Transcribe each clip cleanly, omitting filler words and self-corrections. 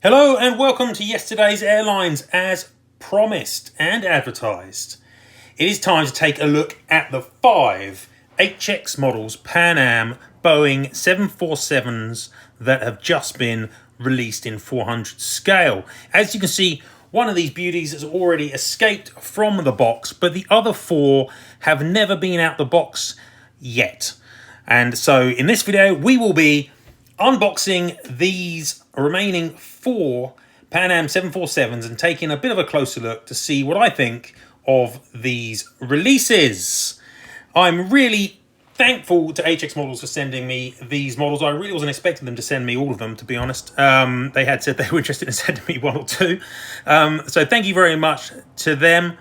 Hello and welcome to yesterday's airlines. As promised and advertised, it is time to take a look at the 5 HX models Pan Am Boeing 747s that have just been released in 400 scale. As you can see, one of these beauties has already escaped from the box, but the other 4 have never been out the box yet. And so in this video, we will be unboxing these remaining 4 Pan Am 747s and taking a bit of a closer look to see what I think of these releases. I'm really thankful to HX Models for sending me these models. I really wasn't expecting them to send me all of them, to be honest. They had said they were interested in sending me 1 or 2. So thank you very much to them.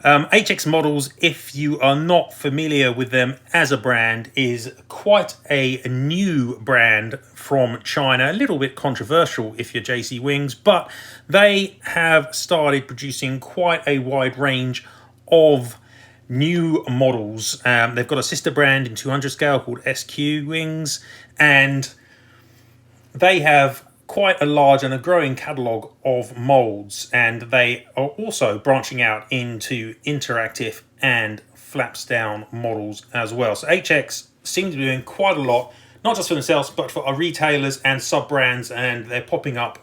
HX Models, if you are not familiar with them as a brand, is quite a new brand from China. A little bit controversial if you're JC Wings, but they have started producing quite a wide range of new models. They've got a sister brand in 200 scale called SQ Wings, and they have quite a large and a growing catalogue of molds, and they are also branching out into interactive and flaps down models as well. So HX seem to be doing quite a lot, not just for themselves but for our retailers and sub brands, and they're popping up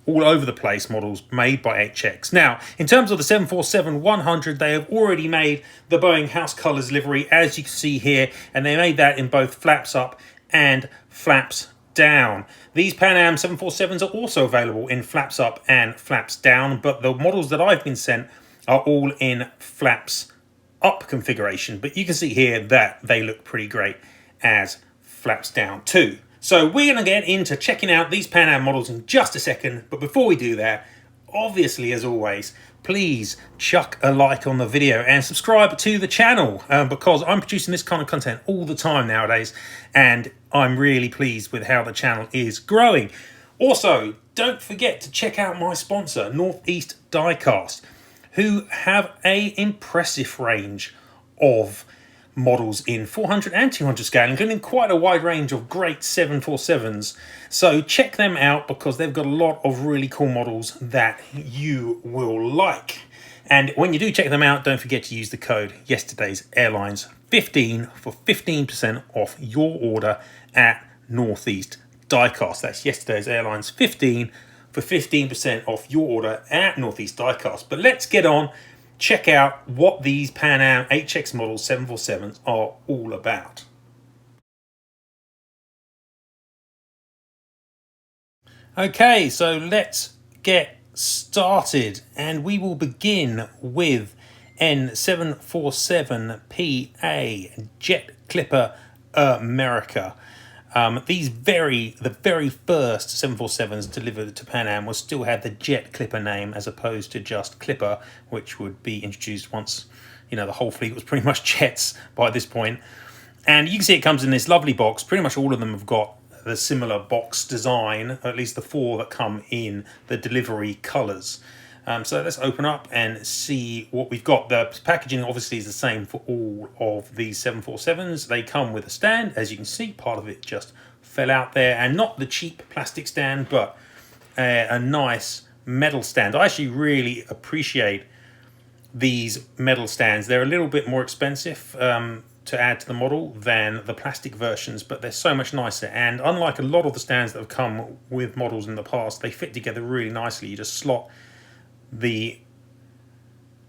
all over the place, models made by HX. Now, in terms of the 747-100, they have already made the Boeing house colours livery, as you can see here, and they made that in both flaps up and flaps down. These Pan Am 747s are also available in flaps up and flaps down, but the models that I've been sent are all in flaps up configuration. But you can see here that they look pretty great as flaps down too. So we're going to get into checking out these Pan Am models in just a second. But before we do that, obviously, as always, please chuck a like on the video and subscribe to the channel, because I'm producing this kind of content all the time nowadays, and I'm really pleased with how the channel is growing. Also, don't forget to check out my sponsor, Northeast Diecast, who have an impressive range of models in 400 and 200 scale, including quite a wide range of great 747s. So check them out because they've got a lot of really cool models that you will like. And when you do check them out, don't forget to use the code yesterday's airlines 15 for 15% off your order at Northeast Diecast. That's yesterday's airlines 15 for 15% off your order at Northeast Diecast. But let's get on. Check out what these Pan Am HX Model 747s are all about. Okay, so let's get started, and we will begin with N747PA Jet Clipper America. The very first 747s delivered to Pan Am still had the Jet Clipper name as opposed to just Clipper, which would be introduced once, the whole fleet was pretty much jets by this point. And you can see it comes in this lovely box. Pretty much all of them have got the similar box design, at least the 4 that come in the delivery colours. So let's open up and see what we've got. The packaging obviously is the same for all of these 747s. They come with a stand. As you can see, part of it just fell out there, and not the cheap plastic stand, but a nice metal stand. I actually really appreciate these metal stands. They're a little bit more expensive to add to the model than the plastic versions, but they're so much nicer. And unlike a lot of the stands that have come with models in the past, they fit together really nicely. You just slot the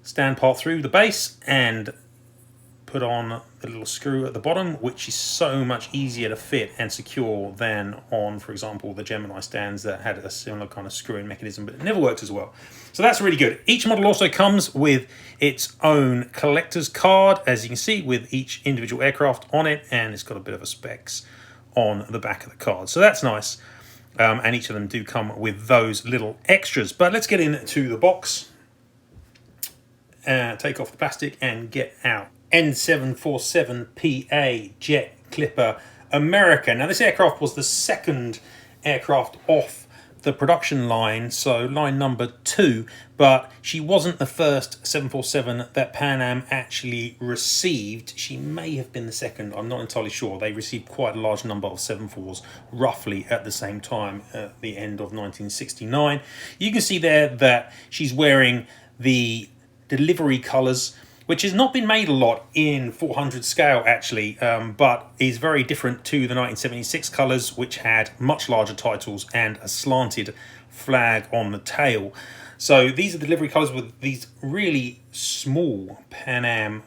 stand part through the base and put on the little screw at the bottom, which is so much easier to fit and secure than on, for example, the Gemini stands that had a similar kind of screwing mechanism, but it never worked as well. So that's really good. Each model also comes with its own collector's card, as you can see, with each individual aircraft on it, and it's got a bit of a specs on the back of the card. So that's nice. And each of them do come with those little extras. But let's get into the box, take off the plastic and get out. N747PA Jet Clipper America. Now this aircraft was the second aircraft off the production line, so line number 2, but she wasn't the first 747 that Pan Am actually received. She may have been the second, I'm not entirely sure. They received quite a large number of 74s roughly at the same time at the end of 1969. You can see there that she's wearing the delivery colours, which has not been made a lot in 400 scale actually, but is very different to the 1976 colours, which had much larger titles and a slanted flag on the tail. So these are the delivery colours with these really small Pan Am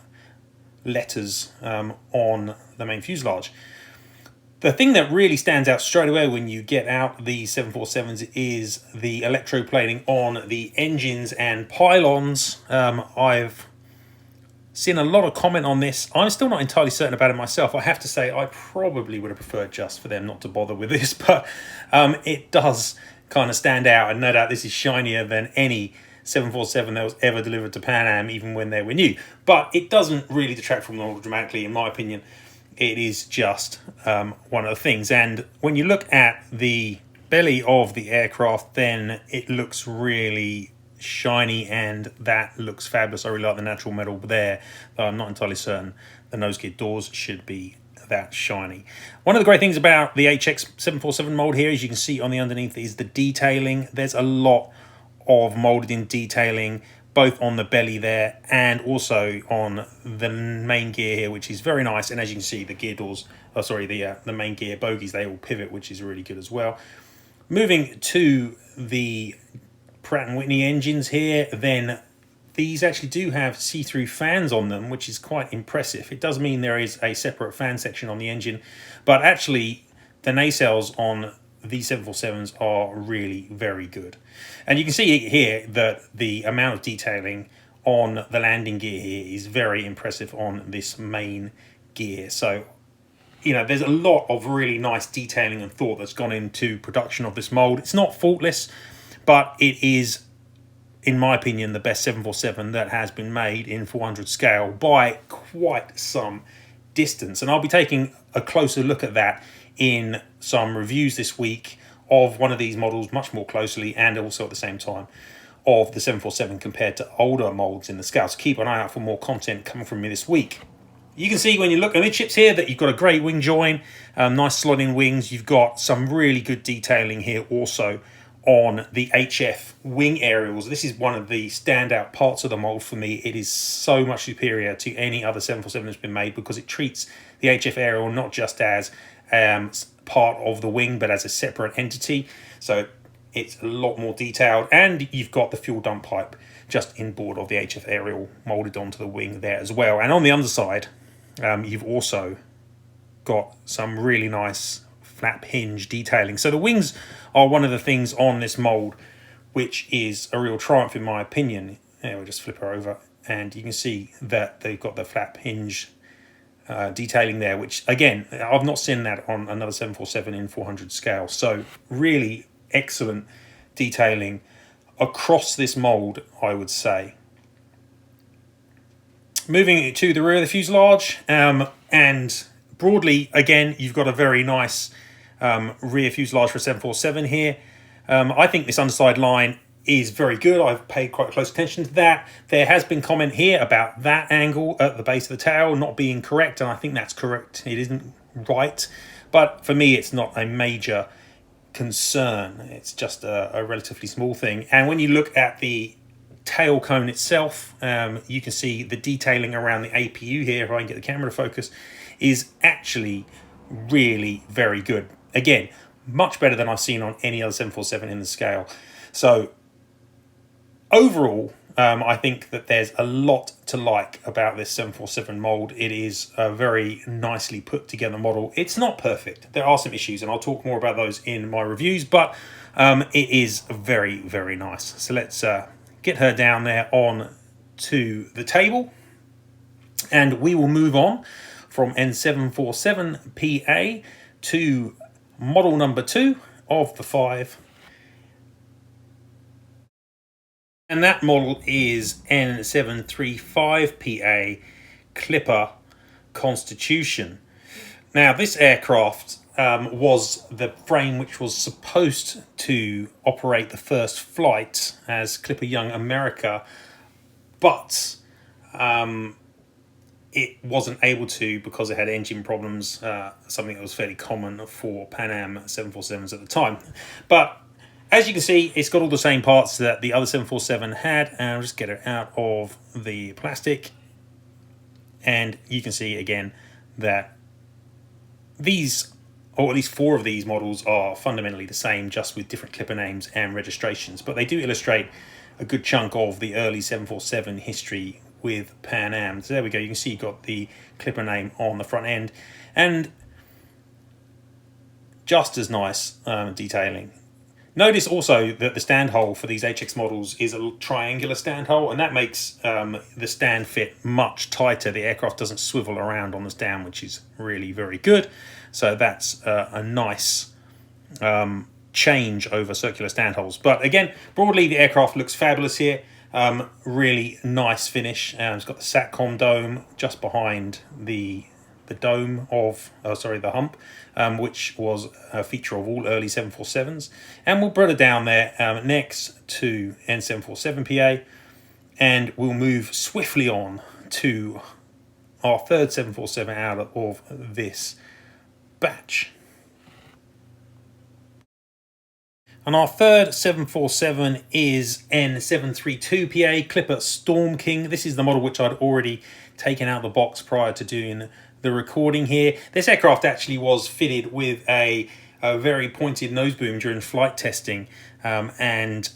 letters on the main fuselage. The thing that really stands out straight away when you get out the 747s is the electroplating on the engines and pylons. I've seen a lot of comment on this. I'm still not entirely certain about it myself. I have to say I probably would have preferred just for them not to bother with this, but it does kind of stand out, and no doubt this is shinier than any 747 that was ever delivered to Pan Am, even when they were new. But it doesn't really detract from the model dramatically, in my opinion. It is just one of the things. And when you look at the belly of the aircraft, then it looks really shiny, and that looks fabulous. I really like the natural metal there, though I'm not entirely certain the nose gear doors should be that shiny. One of the great things about the HX 747 mold here, as you can see on the underneath, is the detailing. There's a lot of molded in detailing, both on the belly there and also on the main gear here, which is very nice. And as you can see, the gear doors, the main gear bogies, they all pivot, which is really good as well. Moving to the Pratt & Whitney engines here, then these actually do have see-through fans on them, which is quite impressive. It does mean there is a separate fan section on the engine, but actually the nacelles on these 747s are really very good. And you can see here that the amount of detailing on the landing gear here is very impressive on this main gear. So, you know, there's a lot of really nice detailing and thought that's gone into production of this mold. It's not faultless, but it is, in my opinion, the best 747 that has been made in 400 scale by quite some distance. And I'll be taking a closer look at that in some reviews this week of one of these models much more closely, and also at the same time of the 747 compared to older molds in the scale. So keep an eye out for more content coming from me this week. You can see when you look at midships here that you've got a great wing join, nice slot-in wings. You've got some really good detailing here also on the HF wing aerials. This is one of the standout parts of the mold for me. It is so much superior to any other 747 that's been made because it treats the HF aerial not just as part of the wing, but as a separate entity. So it's a lot more detailed, and you've got the fuel dump pipe just inboard of the HF aerial molded onto the wing there as well. And on the underside, you've also got some really nice flap hinge detailing. So the wings are one of the things on this mold which is a real triumph in my opinion. We'll just flip her over and you can see that they've got the flap hinge detailing there, which again, I've not seen that on another 747 in 400 scale. So really excellent detailing across this mold, I would say. Moving to the rear of the fuselage, and broadly, again, you've got a very nice rear fuselage for a 747 here. I think this underside line is very good. I've paid quite close attention to that. There has been comment here about that angle at the base of the tail not being correct, and I think that's correct. It isn't right, but for me, it's not a major concern. It's just a relatively small thing. And when you look at the tail cone itself, you can see the detailing around the APU here, if I can get the camera to focus, is actually really very good. Again, much better than I've seen on any other 747 in the scale. So overall, I think that there's a lot to like about this 747 mold. It is a very nicely put together model. It's not perfect. There are some issues, and I'll talk more about those in my reviews, but it is very, very nice. So let's get her down there on to the table, and we will move on from N747PA to model number 2 of the 5. And that model is N735PA Clipper Constitution. Now, this aircraft was the frame which was supposed to operate the first flight as Clipper Young America, but it wasn't able to because it had engine problems, something that was fairly common for Pan Am 747s at the time. But as you can see, it's got all the same parts that the other 747 had, and I'll just get it out of the plastic. And you can see again that these, or at least 4 of these models, are fundamentally the same, just with different Clipper names and registrations. But they do illustrate a good chunk of the early 747 history with Pan Am. So there we go. You can see you've got the Clipper name on the front end, and just as nice detailing. Notice also that the stand hole for these HX models is a triangular stand hole, and that makes the stand fit much tighter. The aircraft doesn't swivel around on the stand, which is really very good. So that's a nice change over circular stand holes. But again, broadly, the aircraft looks fabulous here. Really nice finish. It's got the SATCOM dome just behind the dome of, the hump, which was a feature of all early 747s. And we'll put it down there next to N747PA, and we'll move swiftly on to our third 747 out of this batch. And our third 747 is N732PA Clipper Storm King. This is the model which I'd already taken out of the box prior to doing the recording here. This aircraft actually was fitted with a very pointed nose boom during flight testing, and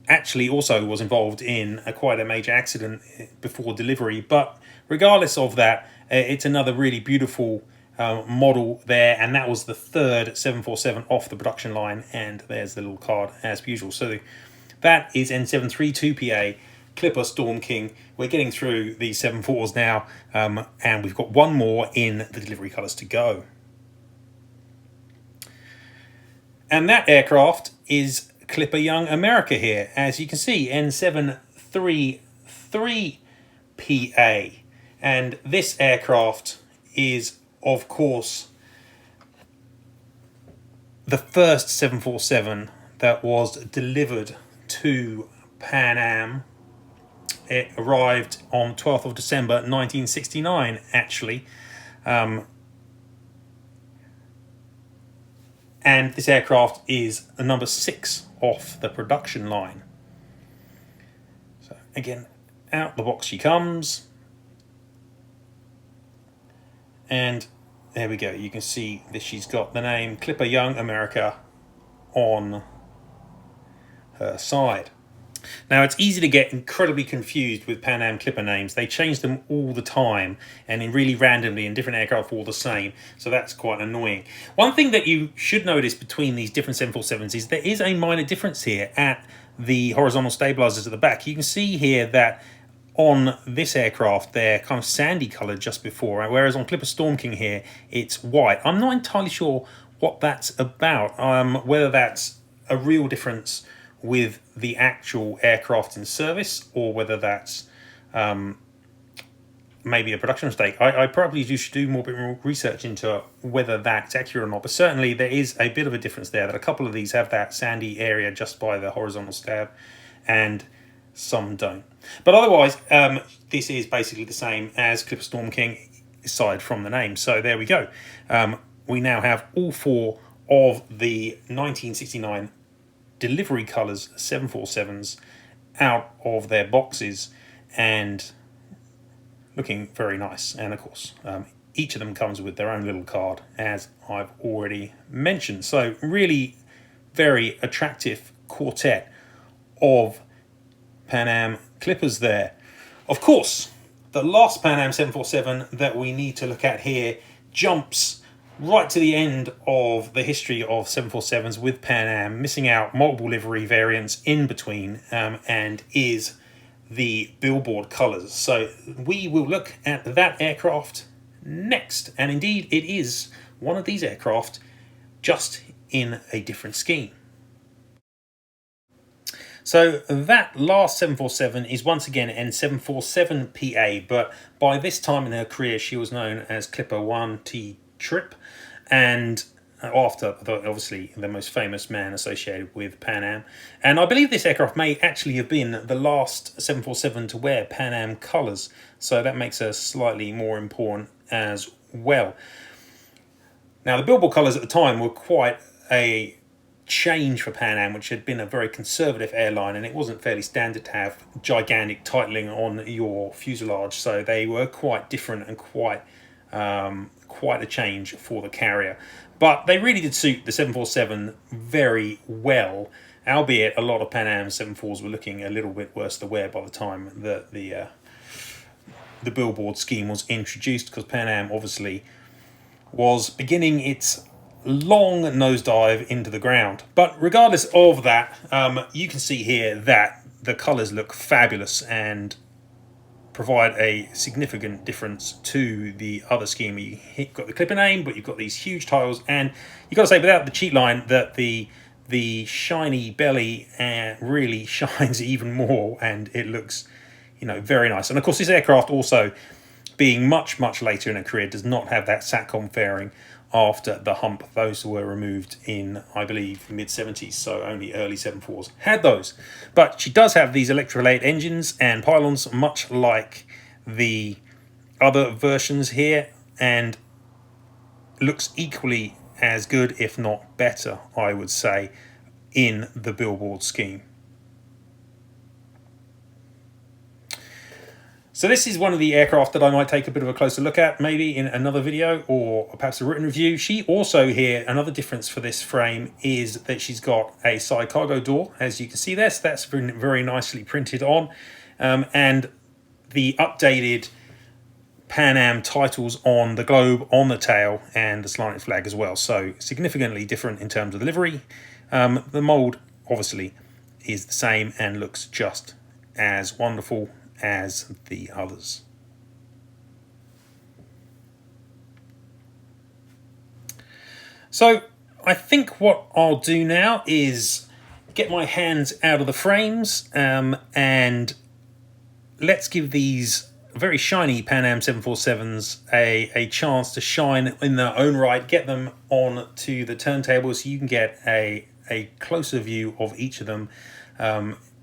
actually also was involved in quite a major accident before delivery. But regardless of that, it's another really beautiful model there, and that was the third 747 off the production line, and there's the little card as usual. So that is N732PA Clipper Storm King. We're getting through the 74s now, and we've got one more in the delivery colours to go. And that aircraft is Clipper Young America here, as you can see, N733PA. And this aircraft is, of course, the first 747 that was delivered to Pan Am. It arrived on 12th of December 1969, actually. And this aircraft is the number 6 off the production line. So again, out the box she comes. And there we go. You can see that she's got the name Clipper Young America on her side. Now, it's easy to get incredibly confused with Pan Am Clipper names. They change them all the time, and in really randomly, and different aircraft all the same. So that's quite annoying. One thing that you should notice between these different 747s is there is a minor difference here at the horizontal stabilizers at the back. You can see here that on this aircraft, they're kind of sandy coloured just before, whereas on Clipper Storm King here, it's white. I'm not entirely sure what that's about, whether that's a real difference with the actual aircraft in service, or whether that's maybe a production mistake. I probably should do more research into whether that's accurate or not, but certainly there is a bit of a difference there, that a couple of these have that sandy area just by the horizontal stab, and some don't. But otherwise, this is basically the same as Clipper Storm King, aside from the name. So there we go. We now have all 4 of the 1969 delivery colours 747s out of their boxes and looking very nice. And of course, each of them comes with their own little card, as I've already mentioned. So really very attractive quartet of Pan Am Clippers there. Of course, the last Pan Am 747 that we need to look at here jumps right to the end of the history of 747s with Pan Am, missing out multiple livery variants in between, and is the billboard colours. So we will look at that aircraft next, and indeed it is one of these aircraft, just in a different scheme. So that last 747 is once again N747PA, but by this time in her career she was known as Clipper 1T Trippe, and after obviously the most famous man associated with Pan Am. And I believe this aircraft may actually have been the last 747 to wear Pan Am colours, so that makes her slightly more important as well. Now, the billboard colours at the time were quite a change for Pan Am, which had been a very conservative airline, and it wasn't fairly standard to have gigantic titling on your fuselage, so they were quite different and quite a change for the carrier. But they really did suit the 747 very well, albeit a lot of Pan Am 74s were looking a little bit worse to wear by the time that the billboard scheme was introduced, because Pan Am obviously was beginning its long nosedive into the ground. But regardless of that, you can see here that the colours look fabulous and provide a significant difference to the other scheme. You've got the clipper name, but you've got these huge tiles, and you've got to say, without the cheat line, that the shiny belly really shines even more, and it looks, very nice. And of course, this aircraft also, being much later in a career, does not have that SATCOM fairing after the hump. Those were removed in, I believe, mid-70s, so only early 74s had those. But she does have these electrolyte engines and pylons, much like the other versions here, and looks equally as good, if not better, I would say, in the billboard scheme. So this is one of the aircraft that I might take a bit of a closer look at, maybe in another video or perhaps a written review. She also here, another difference for this frame is that she's got a side cargo door, as you can see there. So that's been very nicely printed on. And the updated Pan Am titles on the globe, on the tail, and the slanted flag as well. So significantly different in terms of the livery. The mould obviously is the same and looks just as wonderful as the others. So I think what I'll do now is get my hands out of the frames, and let's give these very shiny Pan Am 747s a chance to shine in their own right, get them on to the turntable so you can get a closer view of each of them,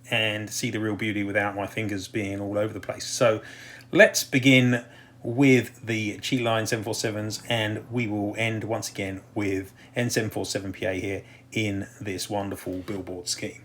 and see the real beauty without my fingers being all over the place. So let's begin with the cheat line 747s, and we will end once again with N747PA here in this wonderful billboard scheme.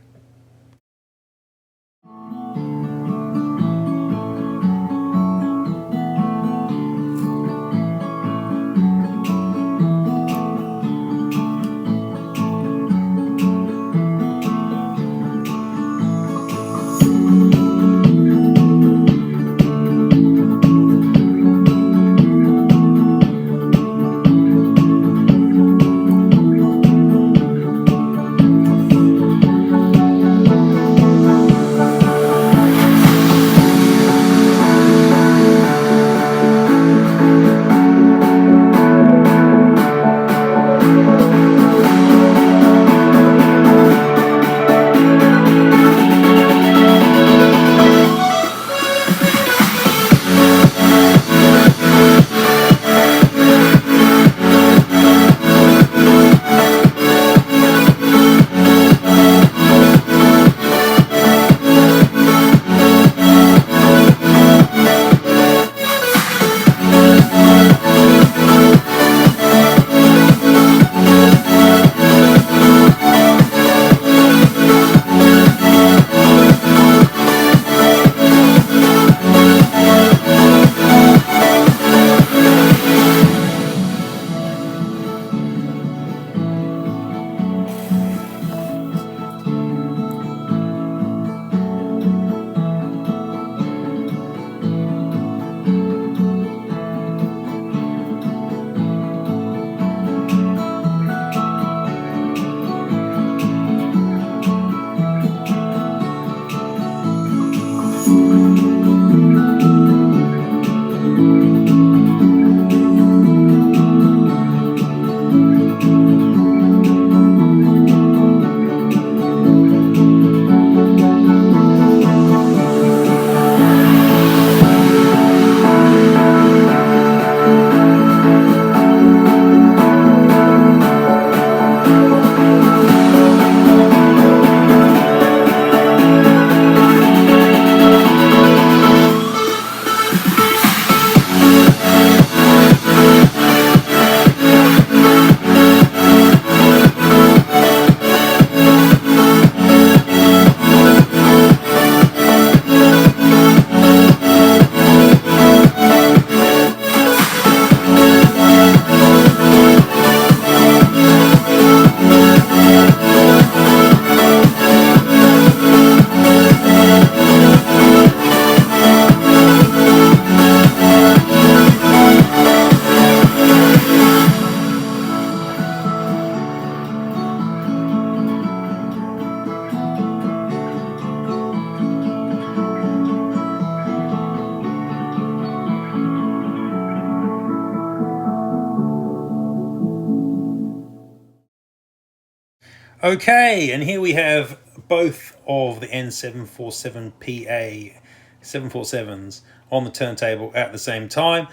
Okay, and here we have both of the N747PA 747s on the turntable at the same time.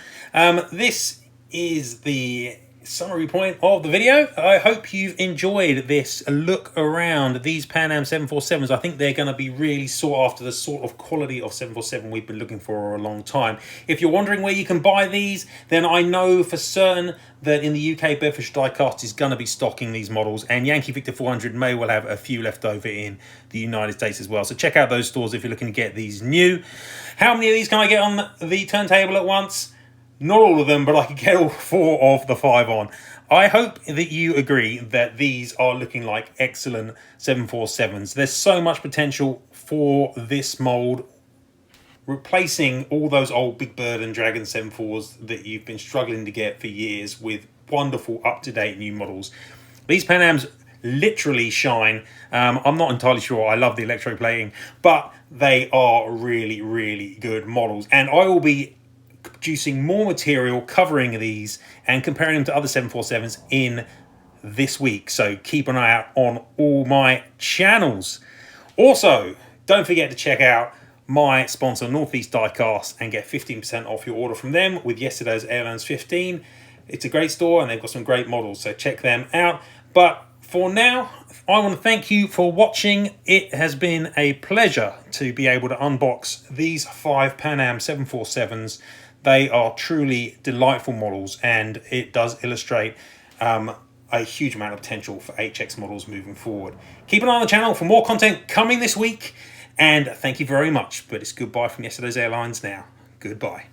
This is the summary point of the video. I hope you've enjoyed this look around these Pan Am 747s. I think they're going to be really sought after, the sort of quality of 747 we've been looking for a long time. If you're wondering where you can buy these, then I know for certain that in the UK, Bedfordshire Diecast is going to be stocking these models, and Yankee Victor 400 may well have a few left over in the United States as well. So check out those stores if you're looking to get these new. How many of these can I get on the turntable at once? Not all of them, but I could get all 4 of the 5 on. I hope that you agree that these are looking like excellent 747s. There's so much potential for this mould, replacing all those old Big Bird and Dragon 74s that you've been struggling to get for years with wonderful, up-to-date new models. These Pan Ams literally shine. I'm not entirely sure. I love the electroplating, but they are really, really good models. And I will be producing more material covering these and comparing them to other 747s in this week. So keep an eye out on all my channels. Also, don't forget to check out my sponsor, Northeast Diecast, and get 15% off your order from them with yesterday's Airlines 15. It's a great store and they've got some great models, so check them out. But for now, I want to thank you for watching. It has been a pleasure to be able to unbox these 5 Pan Am 747s. They are truly delightful models, and it does illustrate a huge amount of potential for HX models moving forward. Keep an eye on the channel for more content coming this week, and thank you very much. But it's goodbye from yesterday's Airlines now. Goodbye.